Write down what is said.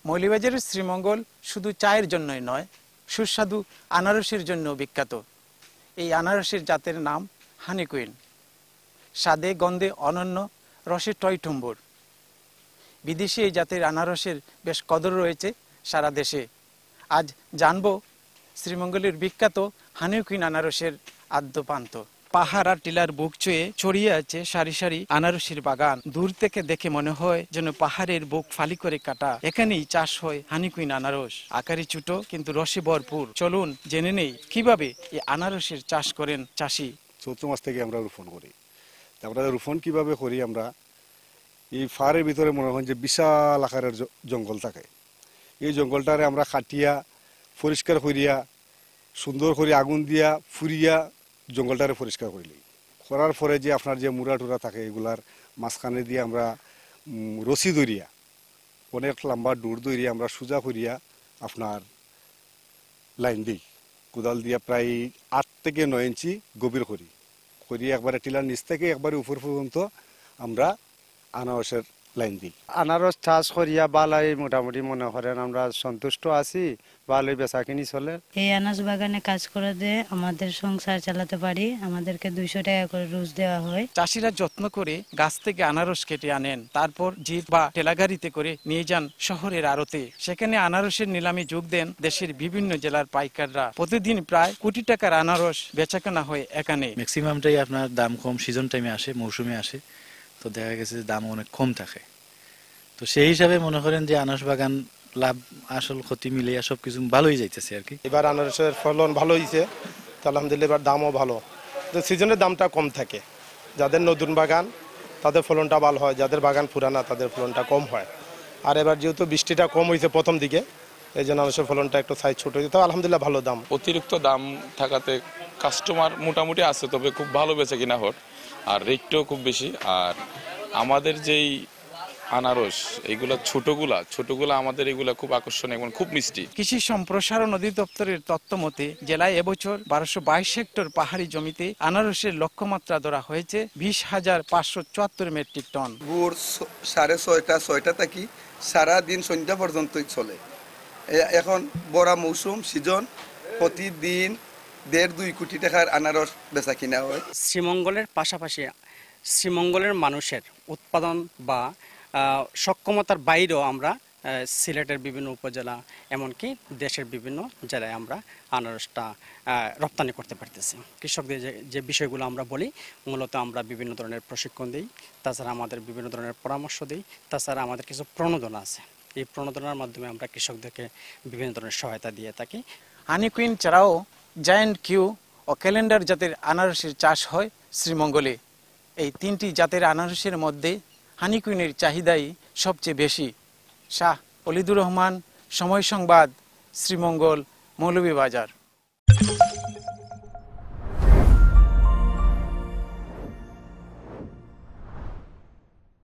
মৌলভীবাজারের শ্রীমঙ্গল শুধু চায়ের জন্যই নয়, সুস্বাদু আনারসের জন্য বিখ্যাত। এই আনারসের জাতের নাম হানি কুইন। স্বাদে গন্ধে অনন্য, রসে টইটুম্বুর। বিদেশি এই জাতের আনারসের বেশ কদর রয়েছে সারা দেশে। আজ জানব শ্রীমঙ্গলের বিখ্যাত হানি কুইন আনারসের আদ্যপান্ত। পাহাড় আর টিলার বুক চুয়ে ছড়িয়ে আছে সারি সারি আনারসের বাগান। দূর থেকে দেখে মনে হয় যেন পাহাড়ের বুক ফালি করে কাটা। এখানেই চাষ হয় হানি কুইন আনারস। আকারে ছোট কিন্তু রসে ভরপুর। চলুন জেনে নেই কিভাবে এই আনারসের চাষ করেন চাষি। চৈত্র মাস থেকে আমরা রোপণ করি। আমরা রোপণ কিভাবে করি, আমরা এই পাহাড়ের ভিতরে মনে হয় যে বিশাল আকারের জঙ্গল থাকে। এই জঙ্গলটারে আমরা কাটিয়া পরিষ্কার করিয়া সুন্দর করে আগুন দিয়া ফুরিয়া জঙ্গলটারে পরিষ্কার করিলি। করার পরে যে আপনার যে মুড়া টুরা থাকে এগুলার মাঝখানে দিয়ে আমরা রশি দরিয়া অনেক লম্বা ডুর দরিয়া আমরা সোজা করিয়া আপনার লাইন দিই। কোদাল দিয়া প্রায় 8 থেকে 9 ইঞ্চি গভীর করি। করিয়া একবারে টিলার নিচ থেকে একবারে উপর পর্যন্ত আমরা আনারসের লাইন দিই। আনারস চাষ করিয়া বালাই মোটামুটি মনে করেন আমরা সন্তুষ্ট আছি, ভালোই বেচা কিনি চলে। এই আনারস বাগানে কাজ করে দিয়ে আমাদের সংসার চালাতে পারি। আমাদেরকে 200 টাকা করে রোজ দেওয়া হয়। চাষিরা যত্ন করে গাছ থেকে আনারস কেটে আনেন, তারপর জিপ বা ঠেলাগাড়িতে করে নিয়ে যান শহরের আড়তে। সেখানে আনারসের নিলামে যোগ দেন দেশের বিভিন্ন জেলার পাইকাররা। প্রতিদিন প্রায় কোটি টাকার আনারস বেচাকেনা হয় এখানে। ম্যাক্সিমামটাই আপনার দাম কম, সিজন টাইমে আসে, মৌসুমে আসে, তো দেখা গেছে যে দাম অনেক কম থাকে। তো সেই হিসাবে মনে করেন যে আনারস বাগান লাভ আসল ক্ষতি মিলিয়ে সবকিছু ভালোই যাইতেছে আর কি। এবার আনারসের ফলন ভালো হয়েছে, আলহামদুলিল্লাহ। এবার দামও ভালো, তো সিজনের দামটা কম থাকে। যাদের নতুন বাগান তাদের ফলনটা ভালো হয়, যাদের বাগান পুরানা তাদের ফলনটা কম হয়। আর এবার যেহেতু বৃষ্টিটা কম হয়েছে প্রথম দিকে, এই জন্য আনারসের ফলনটা একটু সাইজ ছোট হয়েছে, তো আলহামদুলিল্লাহ ভালো দাম। অতিরিক্ত দাম থাকাতে কাস্টমার মোটামুটি আছে, তবে খুব ভালো বেচে কিনা হট, আর রেটটাও খুব বেশি। আর আমাদের যেই আনারস এইগুলা ছোটগুলা আমাদের এগুলা খুব আকর্ষণীয় এবং খুব মিষ্টি। কৃষি সম্প্রসারণ অধিদপ্তরের তথ্য মতে জেলায় এবছর 1222 হেক্টর পাহাড়ি জমিতে আনারসের লক্ষ্যমাত্রা ধরা হয়েছে 20,574 মেট্রিক টন। ভোর 6:30 থেকে সারাদিন সন্ধ্যা পর্যন্তই চলে। এখন বড়া মৌসুম সিজন, প্রতিদিন 1.5-2 কোটি টাকার আনারস বেচা কিনা হয়। শ্রীমঙ্গলের পাশাপাশি শ্রীমঙ্গলের মানুষের উৎপাদন বা সক্ষমতার বাইরেও আমরা সিলেটের বিভিন্ন উপজেলা এমনকি দেশের বিভিন্ন জেলায় আমরা আনারসটা রপ্তানি করতে পারতেছি। কৃষকদের যে বিষয়গুলো আমরা বলি, মূলত আমরা বিভিন্ন ধরনের প্রশিক্ষণ দিই, তাছাড়া আমাদের বিভিন্ন ধরনের পরামর্শ দিই, তাছাড়া আমাদের কিছু প্রণোদনা আছে। এই প্রণোদনার মাধ্যমে আমরা কৃষকদেরকে বিভিন্ন ধরনের সহায়তা দিয়ে থাকি। হানি কুইন ছাড়াও জায়ান্ট কিউ ও ক্যালেন্ডার জাতের আনারসের চাষ হয় শ্রীমঙ্গলে। এই 3টি জাতের আনারসের মধ্যে হানি কুইনের চাহিদাই সবচেয়ে বেশি। শাহ অলিদুর রহমান, সময় সংবাদ, শ্রীমঙ্গল, মৌলভীবাজার।